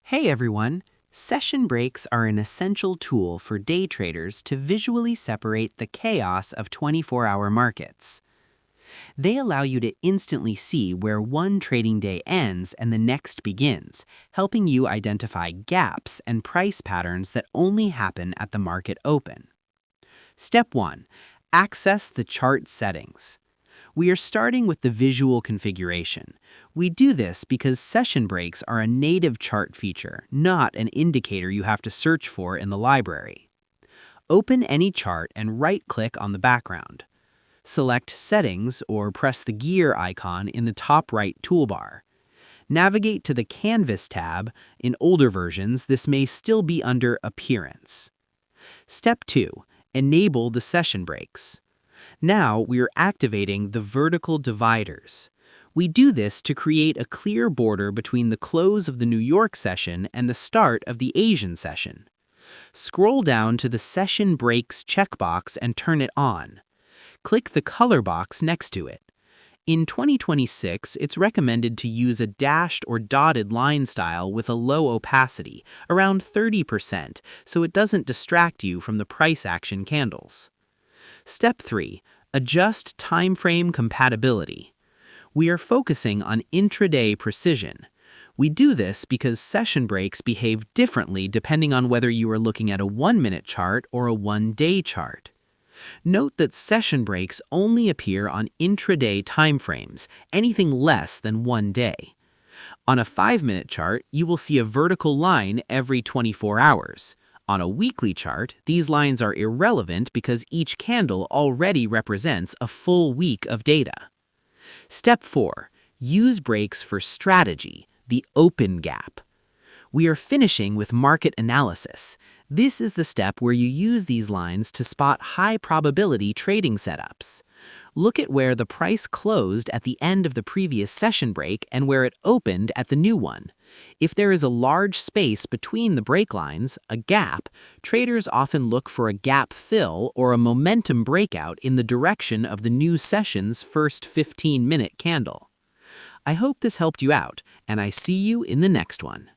Hey everyone! Session breaks are an essential tool for day traders to visually separate the chaos of 24-hour markets. They allow you to instantly see where one trading day ends and the next begins, helping you identify gaps and price patterns that only happen at the market open. Step 1. Access the chart settings. We are starting with the visual configuration. We do this because session breaks are a native chart feature, not an indicator you have to search for in the library. Open any chart and right-click on the background. Select Settings or press the gear icon in the top right toolbar. Navigate to the Canvas tab. In older versions, this may still be under Appearance. Step 2. Enable the session breaks. Now we are activating the vertical dividers. We do this to create a clear border between the close of the New York session and the start of the Asian session. Scroll down to the Session Breaks checkbox and turn it on. Click the color box next to it. In 2026, it's recommended to use a dashed or dotted line style with a low opacity, around 30%, so it doesn't distract you from the price action candles. Step 3. Adjust timeframe compatibility. We are focusing on intraday precision. We do this because session breaks behave differently depending on whether you are looking at a 1-minute chart or a 1-day chart. Note that session breaks only appear on intraday timeframes, anything less than 1 day. On a 5-minute chart, you will see a vertical line every 24 hours. On a weekly chart, these lines are irrelevant because each candle already represents a full week of data. Step 4. Use breaks for strategy, the open gap. We are finishing with market analysis. This is the step where you use these lines to spot high-probability trading setups. Look at where the price closed at the end of the previous session break and where it opened at the new one. If there is a large space between the break lines, a gap, traders often look for a gap fill or a momentum breakout in the direction of the new session's first 15-minute candle. I hope this helped you out, and I see you in the next one.